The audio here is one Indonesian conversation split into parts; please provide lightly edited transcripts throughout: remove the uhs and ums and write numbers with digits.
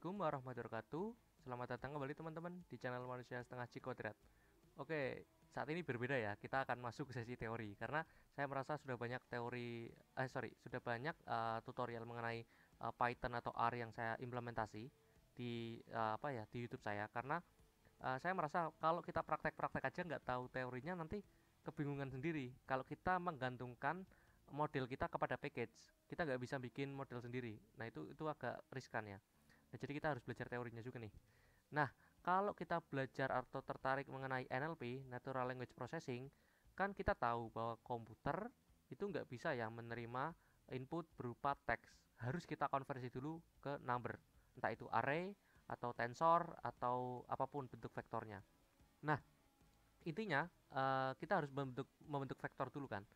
Assalamualaikum warahmatullahi wabarakatuh. Selamat datang kembali teman-teman di channel Manusia Setengah Kodrat. Oke, saat ini berbeda ya. Kita akan masuk ke sesi teori karena saya merasa sudah banyak sudah banyak tutorial mengenai Python atau R yang saya implementasi di di YouTube saya. Karena saya merasa kalau kita praktek-praktek aja nggak tahu teorinya nanti kebingungan sendiri. Kalau kita menggantungkan model kita kepada package, kita nggak bisa bikin model sendiri. Nah itu agak riskan ya. Nah, jadi kita harus belajar teorinya juga nih. Nah, kalau kita belajar atau tertarik mengenai NLP, Natural Language Processing, kan kita tahu bahwa komputer itu nggak bisa ya menerima input berupa teks. Harus kita konversi dulu ke number, entah itu array, atau tensor, atau apapun bentuk vektornya. Nah, intinya kita harus membentuk vektor dulu kan.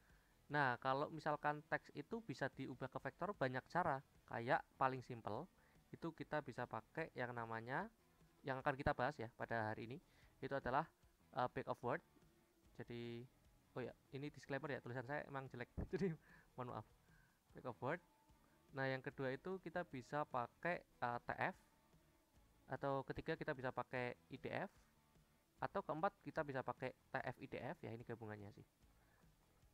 Nah, kalau misalkan teks itu bisa diubah ke vektor banyak cara. Kayak paling simple itu kita bisa pakai yang namanya yang akan kita bahas ya pada hari ini itu adalah back of word. Jadi oh ya, ini disclaimer ya, tulisan saya emang jelek. Jadi mohon maaf. Back of word. Nah, yang kedua itu kita bisa pakai TF, atau ketiga kita bisa pakai IDF, atau keempat kita bisa pakai TF IDF ya, ini gabungannya sih.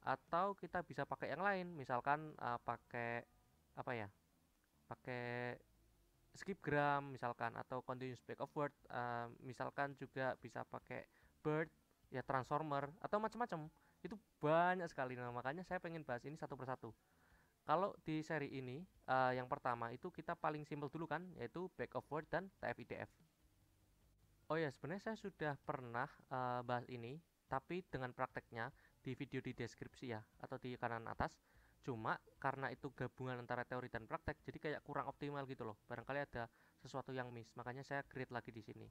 Atau kita bisa pakai yang lain, misalkan pakai apa ya? Pakai skipgram misalkan, atau continuous back of word, misalkan juga bisa pakai bird ya, transformer, atau macam-macam. Itu banyak sekali. Nah, makanya saya pengen bahas ini satu persatu. Kalau di seri ini yang pertama itu kita paling simple dulu kan, yaitu back of word dan TF-IDF. Oh ya, sebenarnya saya sudah pernah bahas ini, tapi dengan prakteknya di video di deskripsi ya, atau di kanan atas. Cuma karena itu gabungan antara teori dan praktek, jadi kayak kurang optimal gitu loh. Barangkali ada sesuatu yang miss, makanya saya create lagi di sini.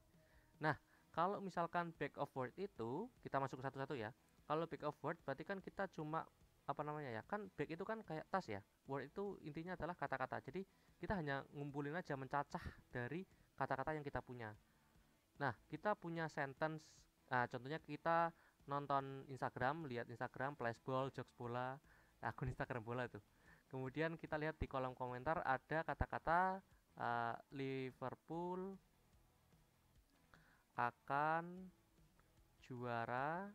Nah, kalau misalkan back of word itu kita masuk satu-satu ya. Kalau back of word berarti kan kita cuma apa namanya ya? Kan back itu kan kayak tas ya. Word itu intinya adalah kata-kata. Jadi kita hanya ngumpulin aja, mencacah dari kata-kata yang kita punya. Nah, kita punya sentence. Nah, contohnya kita nonton Instagram, lihat Instagram, flashball, jokes bola, akun Instagram bola itu. Kemudian kita lihat di kolom komentar ada kata-kata Liverpool akan juara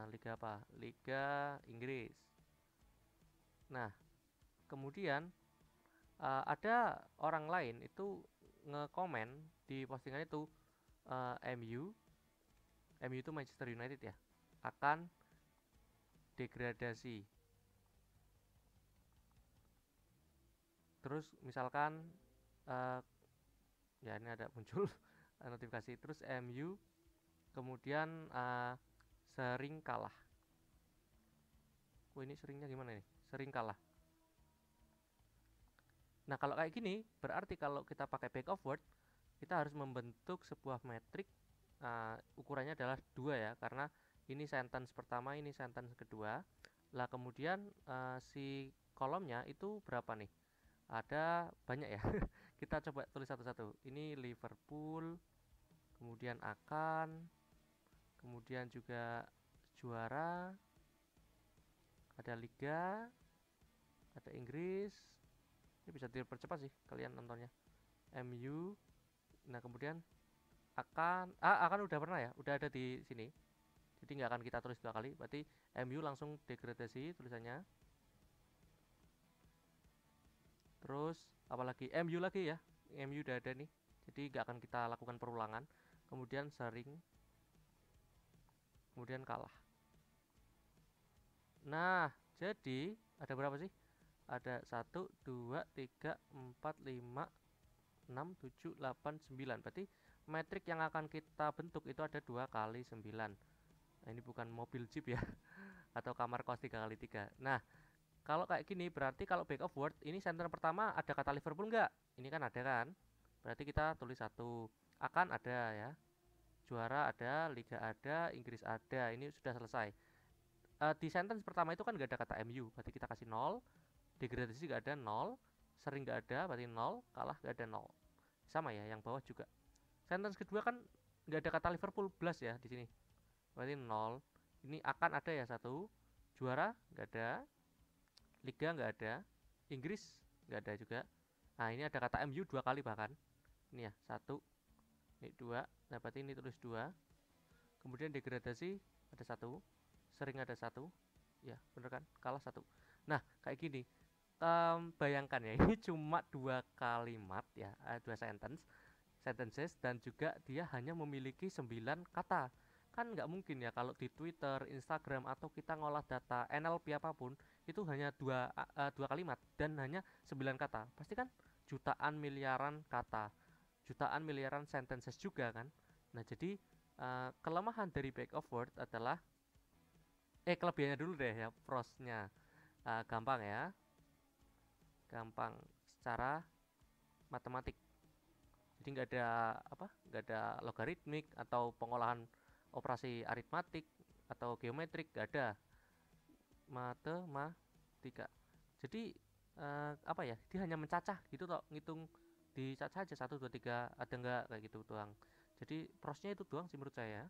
Liga apa? Liga Inggris. Nah, kemudian ada orang lain itu ngekomen di postingan itu, MU itu Manchester United ya, akan degradasi. Terus misalkan uh, ya ini ada muncul notifikasi, terus MU kemudian sering kalah. Ini seringnya gimana nih? Sering kalah. Nah, kalau kayak gini berarti kalau kita pakai back of word, kita harus membentuk sebuah metrik, ukurannya adalah 2 ya, karena ini sentence pertama, ini sentence kedua. Lah kemudian si kolomnya itu berapa nih? Ada banyak ya. Kita coba tulis satu-satu. Ini Liverpool, kemudian akan, kemudian juga juara, ada Liga, ada Inggris. Ini bisa dipercepat sih kalian nontonnya. MU. Nah, kemudian akan udah pernah ya, udah ada di sini. Jadi nggak akan kita tulis 2 kali. Berarti MU langsung degradasi tulisannya. Terus apalagi MU lagi ya, MU udah ada nih, jadi nggak akan kita lakukan perulangan. Kemudian sering, kemudian kalah. Nah, jadi ada berapa sih? Ada 1, 2, 3, 4, 5, 6, 7, 8, 9. Berarti metrik yang akan kita bentuk itu ada 2 kali 9. Nah, ini bukan mobil jeep ya, atau kamar kos 3 kali 3. Nah, kalau kayak gini berarti kalau back of word ini sentence pertama ada kata Liverpool nggak? Ini kan ada kan? Berarti kita tulis satu. Akan ada ya. Juara ada, liga ada, Inggris ada. Ini sudah selesai. Di sentence pertama itu kan nggak ada kata MU, berarti kita kasih 0. Degradasi nggak ada, 0. Sering nggak ada, berarti 0. Kalah nggak ada, 0. Sama ya, yang bawah juga. Sentence kedua kan nggak ada kata Liverpool plus ya di sini. Berarti 0. Ini akan ada ya, 1. Juara nggak ada, Liga nggak ada, Inggris nggak ada juga, Nah, ini ada kata MU 2 kali bahkan. Ini ya, 1, ini 2, nah berarti ini tulis 2. Kemudian degradasi ada 1, sering ada 1. Ya, bener kan? Kalah 1. Nah, kayak gini. Bayangkan ya, ini cuma 2 kalimat ya, 2 sentences, dan juga dia hanya memiliki 9 kata. Kan nggak mungkin ya kalau di Twitter, Instagram, atau kita ngolah data NLP apapun itu hanya dua kalimat dan hanya 9 kata. Pasti kan jutaan miliaran kata, jutaan miliaran sentences juga kan. Nah, jadi kelemahan dari back of word adalah kelebihannya dulu deh ya, prosnya gampang ya, gampang secara matematik. Jadi nggak ada logaritmik atau pengolahan operasi aritmatik atau geometrik, nggak ada matematika. Jadi apa ya, dia hanya mencacah gitu toh, ngitung dicacah aja 1 2 3 ada nggak kayak gitu doang. Jadi prosnya itu doang sih menurut saya.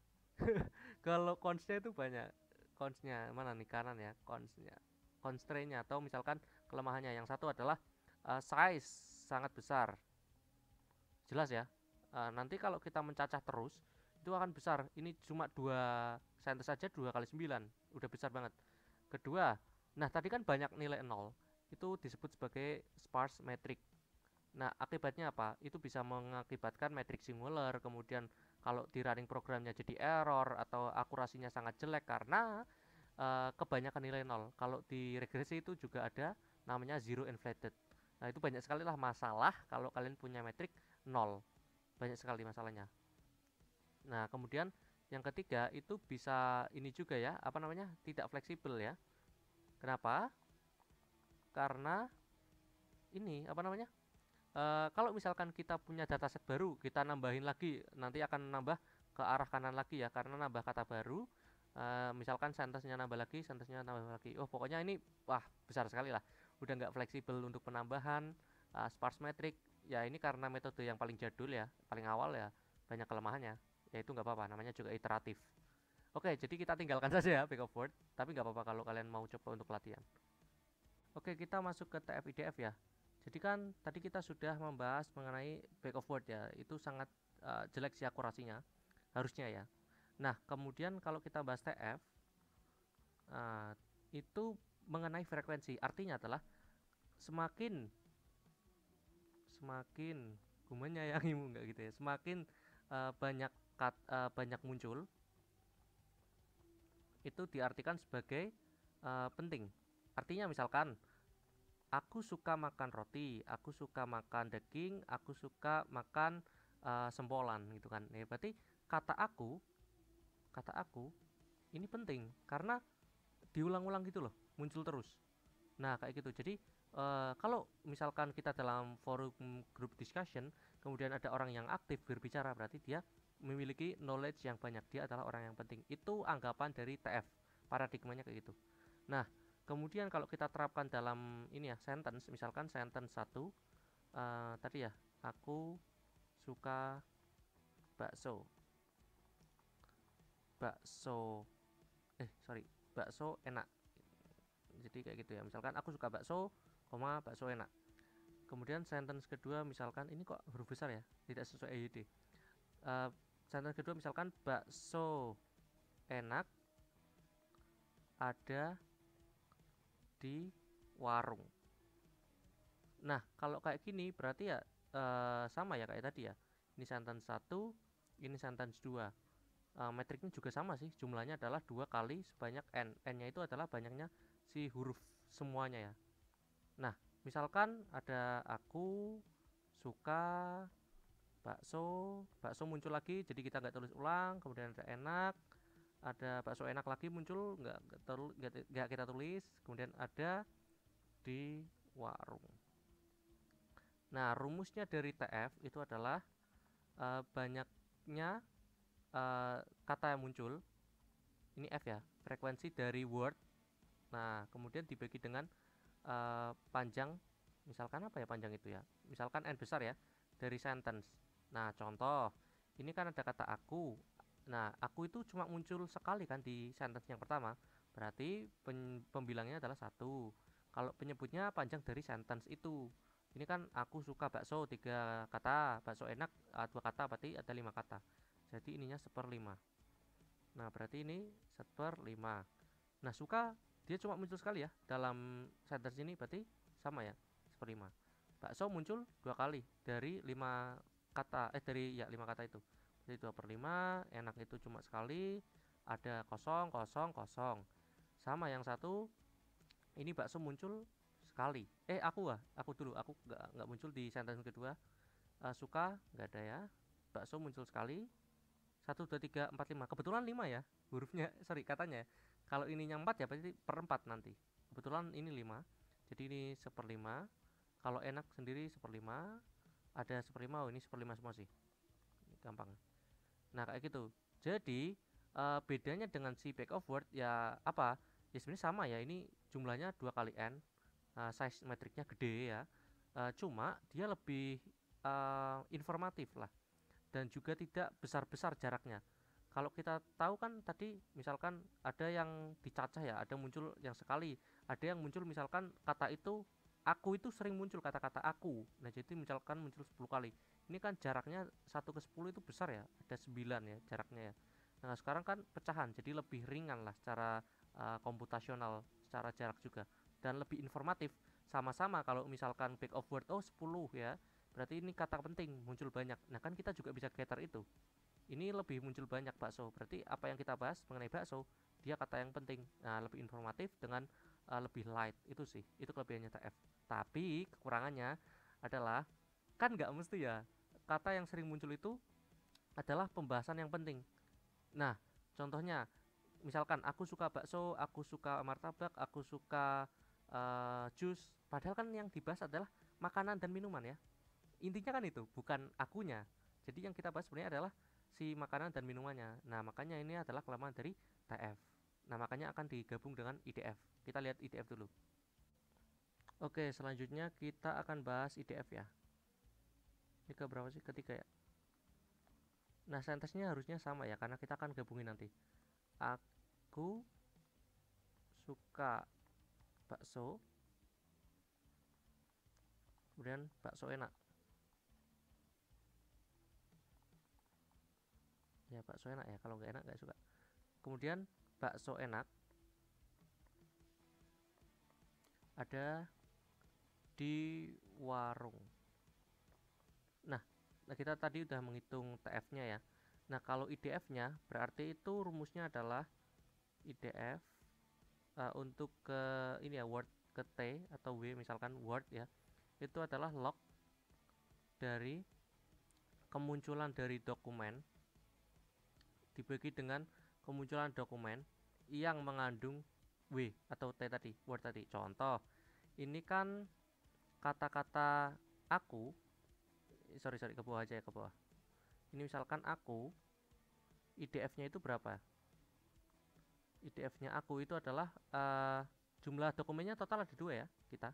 Kalau consnya itu banyak. Consnya mana nih, kanan ya, consnya, constraintnya, atau misalkan kelemahannya. Yang satu adalah size sangat besar, jelas ya. Nanti kalau kita mencacah terus itu akan besar. Ini cuma 2 sentence saja, 2 kali 9 udah besar banget. Kedua, nah tadi kan banyak nilai 0, itu disebut sebagai sparse metric. Nah, akibatnya apa? Itu bisa mengakibatkan metric singular, kemudian kalau di running programnya jadi error atau akurasinya sangat jelek karena kebanyakan nilai 0. Kalau di regresi itu juga ada namanya zero inflated. Nah, itu banyak sekali lah masalah kalau kalian punya metrik 0. Banyak sekali masalahnya. Nah, kemudian yang ketiga itu bisa ini juga ya, apa namanya? Tidak fleksibel ya. Kenapa? Karena ini apa namanya? Kalau misalkan kita punya dataset baru, kita nambahin lagi, nanti akan nambah ke arah kanan lagi ya, karena nambah kata baru. Misalkan sentence-nya nambah lagi, sentence-nya nambah lagi. Oh, pokoknya ini wah besar sekali lah. Udah nggak fleksibel untuk penambahan, sparse metric. Ya ini karena metode yang paling jadul ya, paling awal ya, banyak kelemahannya. Ya itu nggak apa-apa, namanya juga iteratif. Oke, jadi kita tinggalkan saja ya back of word, tapi nggak apa-apa kalau kalian mau coba untuk latihan. Oke, kita masuk ke TF-IDF ya. Jadi kan tadi kita sudah membahas mengenai back of word ya, itu sangat jelek sih akurasinya, harusnya ya. Nah, kemudian kalau kita bahas TF, itu mengenai frekuensi, artinya adalah semakin semakin gue menyayangimu nggak gitu ya, semakin banyak muncul, itu diartikan sebagai penting. Artinya misalkan aku suka makan roti, aku suka makan daging, aku suka makan sempolan gitu kan. Ya, berarti kata aku ini penting karena diulang-ulang gitu loh, muncul terus. Nah, kayak gitu. Jadi kalau misalkan kita dalam forum group discussion, kemudian ada orang yang aktif berbicara, berarti dia memiliki knowledge yang banyak, dia adalah orang yang penting. Itu anggapan dari TF, paradigmanya kayak gitu. Nah, kemudian kalau kita terapkan dalam ini ya, sentence, misalkan sentence 1 tadi ya, aku suka bakso. Bakso sorry, bakso enak. Jadi kayak gitu ya. Misalkan aku suka bakso, bakso enak. Kemudian sentence kedua misalkan ini kok huruf besar ya, tidak sesuai EYD. Sentence kedua misalkan bakso enak ada di warung. Nah, kalau kayak gini berarti ya sama ya kayak tadi ya. Ini sentence 1, ini sentence 2. Metriknya juga sama sih, jumlahnya adalah 2 kali sebanyak n. N-nya itu adalah banyaknya si huruf semuanya ya. Nah, misalkan ada aku suka bakso, bakso muncul lagi, jadi kita nggak tulis ulang. Kemudian ada enak, ada bakso enak lagi muncul, nggak kita tulis. Kemudian ada di warung. Nah, rumusnya dari TF itu adalah banyaknya kata yang muncul. Ini F ya, frekuensi dari word. Nah, kemudian dibagi dengan panjang, misalkan apa ya panjang itu ya, misalkan n besar ya, dari sentence. Nah, contoh ini kan ada kata aku. Nah, aku itu cuma muncul sekali kan di sentence yang pertama, berarti pembilangnya adalah 1. Kalau penyebutnya panjang dari sentence itu, Ini kan aku suka bakso 3 kata, bakso enak 2 kata, berarti ada 5 kata. Jadi ininya 1/5. Nah, berarti ini 1/5. Nah, suka dia cuma muncul sekali ya dalam sentence ini, berarti sama ya, 1/5. Bakso muncul 2 kali dari 5 kata, dari ya 5 kata itu. Jadi 2/5, enak itu cuma sekali, ada kosong, kosong, kosong. Sama yang satu, ini bakso muncul sekali. Aku dulu, aku nggak muncul di sentence kedua. Suka nggak ada ya. Bakso muncul sekali. 1, 2, 3, 4, 5. Kebetulan 5 ya hurufnya, sorry katanya. Kalau ininya 4 ya berarti per 4 nanti. Kebetulan ini 5. Jadi ini 1/5. Kalau enak sendiri 1/5. Ada 1/5, oh ini 1/5 semua sih. Ini gampang. Nah, kayak gitu. Jadi bedanya dengan si back of word ya apa? Ya sebenarnya sama ya. Ini jumlahnya 2 kali n. Size metriknya gede ya. Cuma dia lebih informatif lah, dan juga tidak besar-besar jaraknya. Kalau kita tahu kan tadi misalkan ada yang dicacah ya, ada muncul yang sekali, ada yang muncul misalkan kata itu, aku itu sering muncul kata-kata aku. Nah, jadi misalkan muncul 10 kali. Ini kan jaraknya 1/10 itu besar ya, ada 9 ya jaraknya ya. Nah, sekarang kan pecahan, jadi lebih ringan lah secara komputasional, secara jarak juga, dan lebih informatif. Sama-sama kalau misalkan back of word 10 ya, berarti ini kata penting muncul banyak. Nah, kan kita juga bisa cater itu. Ini lebih muncul banyak bakso. Berarti apa yang kita bahas mengenai bakso, dia kata yang penting. Nah, lebih informatif dengan lebih light. Itu sih. Itu kelebihannya TF. Tapi kekurangannya adalah kan nggak mesti ya. Kata yang sering muncul itu adalah pembahasan yang penting. Nah, contohnya misalkan aku suka bakso, aku suka martabak, aku suka jus. Padahal kan yang dibahas adalah makanan dan minuman ya. Intinya kan itu, bukan akunya. Jadi yang kita bahas sebenarnya adalah si makanan dan minumannya. Nah, makanya ini adalah kelemahan dari TF. Nah, makanya akan digabung dengan IDF. Kita lihat IDF dulu. Oke, selanjutnya kita akan bahas IDF ya. Ini ke berapa sih? Ketiga ya. Nah, sentence-nya harusnya sama ya, karena kita akan gabungin nanti. Aku suka bakso, kemudian bakso enak. Ya, bakso enak ya, kalau nggak enak nggak suka. Kemudian bakso enak ada di warung. Nah, kita tadi udah menghitung TF-nya ya. Nah, kalau IDF-nya berarti itu rumusnya adalah IDF untuk ke ini ya, word ke T atau W, misalkan word ya. Itu adalah log dari kemunculan dari dokumen dibagi dengan kemunculan dokumen yang mengandung W atau T tadi, word tadi. Contoh, ini kan kata-kata aku, sorry ke bawah aja ya, ke bawah. Ini misalkan aku, IDF-nya itu berapa? IDF-nya aku itu adalah jumlah dokumennya total ada 2 ya, kita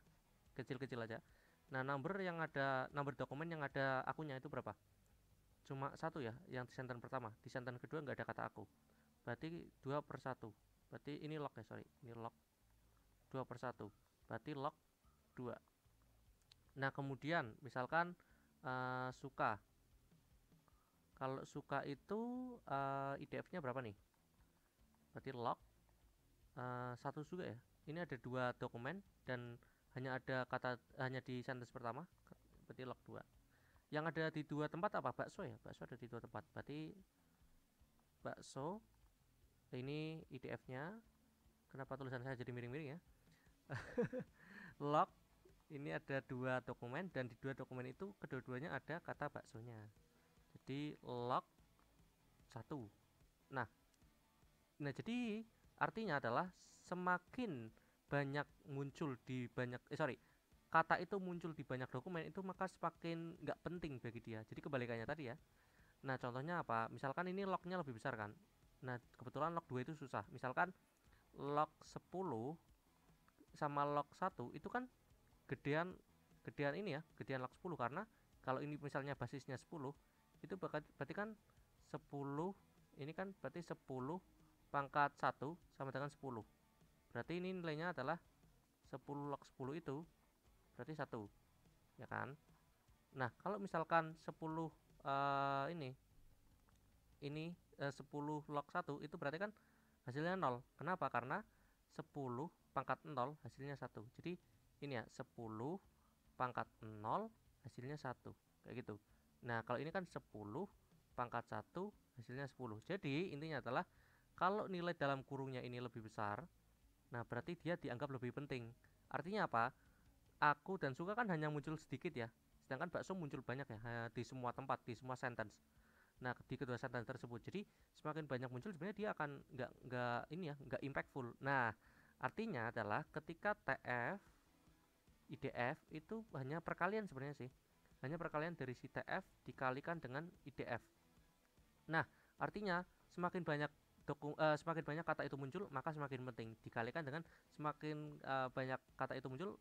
kecil-kecil aja. Nah, number dokumen yang ada akunya itu berapa? Cuma 1 ya, yang di sentence pertama. Di sentence kedua nggak ada kata aku. Berarti 2/1. Berarti ini log ya, sorry. Ini log 2/1. Berarti log 2. Nah, kemudian misalkan suka. Kalau suka itu IDF-nya berapa nih? Berarti log 1 juga ya. Ini ada 2 dokumen dan hanya di sentence pertama, berarti log 2. Yang ada di 2 tempat apa? Bakso ya. Bakso ada di 2 tempat. Berarti bakso, ini IDF-nya. Kenapa tulisan saya jadi miring-miring ya? Log, ini ada 2 dokumen dan di 2 dokumen itu kedua-duanya ada kata baksonya. Jadi log 1. Nah, jadi artinya adalah semakin banyak muncul di banyak kata itu muncul di banyak dokumen itu, maka semakin nggak penting bagi dia. Jadi kebalikannya tadi ya. Nah, contohnya apa? Misalkan ini lognya lebih besar kan. Nah, kebetulan log 2 itu susah. Misalkan log 10 sama log 1 itu kan gedean gedean ini ya, gedean log 10, karena kalau ini misalnya basisnya 10, itu berarti kan 10, ini kan berarti 10 pangkat 1 sama dengan 10. Berarti ini nilainya adalah 10 log 10 itu berarti 1. ya kan. Nah, kalau misalkan 10 ini 10 log 1 itu berarti kan hasilnya 0. Kenapa? Karena 10 pangkat 0 hasilnya 1. Jadi ini ya, 10 pangkat 0 hasilnya 1. Kayak gitu. Nah, kalau ini kan 10 pangkat 1 hasilnya 10. Jadi intinya adalah kalau nilai dalam kurungnya ini lebih besar, nah berarti dia dianggap lebih penting. Artinya apa? Aku dan Suka kan hanya muncul sedikit ya. Sedangkan bakso muncul banyak ya, di semua tempat, di semua sentence. Nah, di kedua sentence tersebut. Jadi semakin banyak muncul sebenarnya dia akan nggak ini ya, nggak impactful. Nah, artinya adalah ketika TF IDF itu hanya perkalian sebenarnya sih. Hanya perkalian dari si TF dikalikan dengan IDF. Nah, artinya semakin banyak kata itu muncul, maka semakin penting. Dikalikan dengan semakin banyak kata itu muncul,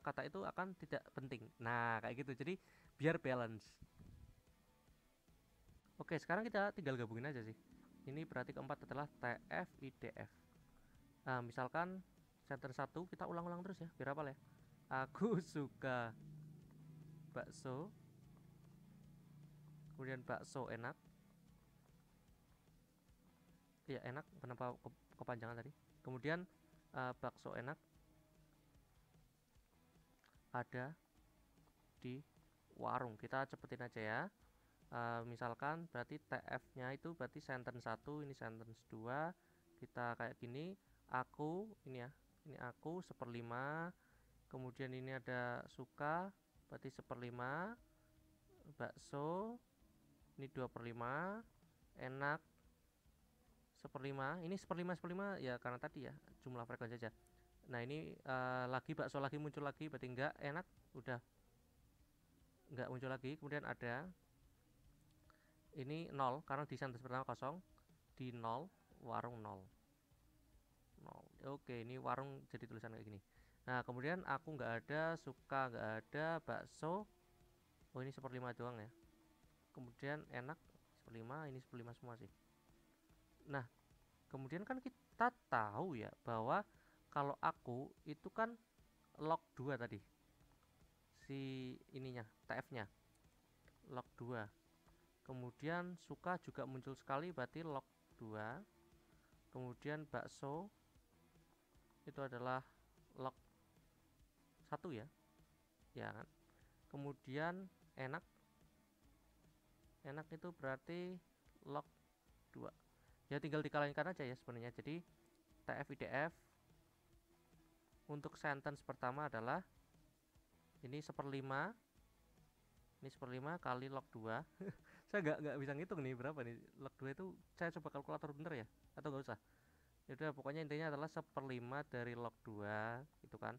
kata itu akan tidak penting. Nah, kayak gitu. Jadi biar balance. Oke, sekarang kita tinggal gabungin aja sih. Ini berarti keempat adalah TF IDF. Nah, misalkan sentence 1 kita ulang-ulang terus ya, biar apa ya? Aku suka bakso, kemudian bakso enak. Iya, enak, kenapa kepanjangan tadi? Kemudian bakso enak ada di warung. Kita cepetin aja ya. Misalkan berarti TF-nya itu berarti sentence 1, ini sentence 2. Kita kayak gini, aku ini ya. Ini aku 1/5. Kemudian ini ada suka, berarti 1/5. Bakso ini 2/5. Enak 1/5. Ini 1/5 1/5 ya karena tadi ya jumlah frekuensi aja. Nah, ini lagi bakso lagi muncul lagi, berarti enggak enak udah enggak muncul lagi. Kemudian ada ini 0 karena di sentence pertama kosong, di 0 warung 0. Oke, ini warung jadi tulisan kayak gini. Nah, kemudian aku nggak ada, suka nggak ada, bakso oh ini 1/5 doang ya. Kemudian enak 1/5, ini 1/5 semua sih. Nah, kemudian kan kita tahu ya bahwa kalau aku itu kan log 2 tadi, si ininya TF-nya log 2. Kemudian suka juga muncul sekali, berarti log 2. Kemudian bakso itu adalah log 1 ya, ya kan. Kemudian enak itu berarti log 2. Ya tinggal dikalikan aja ya sebenarnya. Jadi TF IDF untuk sentence pertama adalah ini 1/5, ini 1/5 kali log 2. Saya nggak bisa ngitung nih berapa nih log 2 itu. Saya coba kalkulator bener ya atau nggak usah? Ya udah, pokoknya intinya adalah 1/5 dari log 2 itu kan.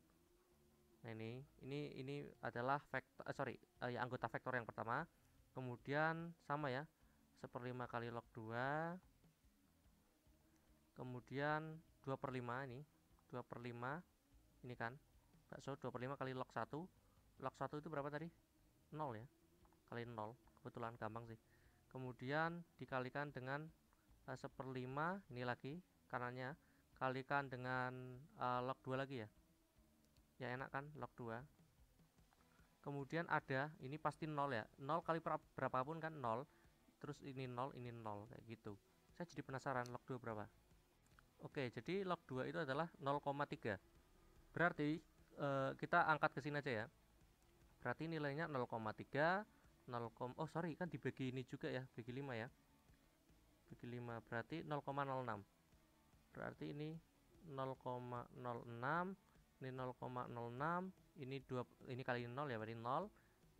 Nah, ini adalah vektor ya anggota vektor yang pertama. Kemudian sama ya, 1/5 kali log 2. Kemudian 2/5 ini 2/5 ini kan bakso 2/5 kali log 1. Log 1 itu berapa tadi? 0 ya, kali 0, kebetulan gampang sih. Kemudian dikalikan dengan 1/5 ini lagi kanannya, kalikan dengan log 2 lagi ya. Ya enak kan log 2. Kemudian ada ini pasti 0 ya, 0 kali berapapun kan 0. Terus ini 0 kayak gitu. Saya jadi penasaran log 2 berapa. Oke, jadi log 2 itu adalah 0,3. Berarti kita angkat ke sini aja ya. Berarti nilainya 0,3 0, oh sorry kan dibagi ini juga ya, bagi 5 ya. Bagi 5 berarti 0,06. Berarti ini 0,06, ini 0,06, ini 2, ini kali 0 ya, berarti 0.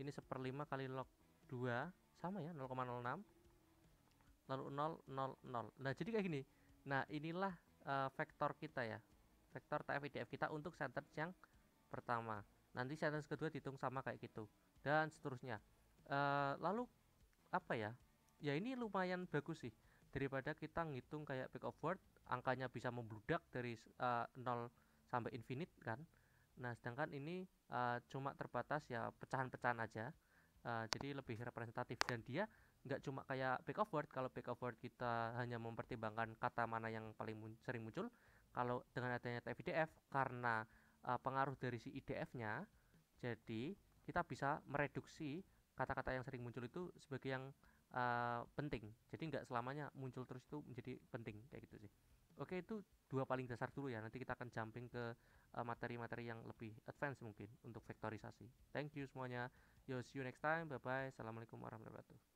Ini 1/5 kali log 2 sama ya 0,06. Lalu 0 0 0. Nah, jadi kayak gini. Nah, inilah vektor kita ya. Vektor TF-IDF kita untuk sentence yang pertama. Nanti sentence kedua dihitung sama kayak gitu dan seterusnya. Lalu apa ya? Ya ini lumayan bagus sih daripada kita ngitung kayak back of word, angkanya bisa membludak dari 0 sampai infinite kan. Nah, sedangkan ini cuma terbatas ya pecahan-pecahan aja. Jadi lebih representatif dan dia nggak cuma kayak back of word. Kalau back of word kita hanya mempertimbangkan kata mana yang paling sering muncul. Kalau dengan adanya TF-IDF karena pengaruh dari si IDF-nya, jadi kita bisa mereduksi kata-kata yang sering muncul itu sebagai yang penting. Jadi nggak selamanya muncul terus itu menjadi penting kayak gitu sih. Oke, itu dua paling dasar dulu ya. Nanti kita akan jumping ke materi-materi yang lebih advance mungkin untuk vektorisasi. Thank you semuanya. Yo, see you next time. Bye bye. Assalamualaikum warahmatullahi wabarakatuh.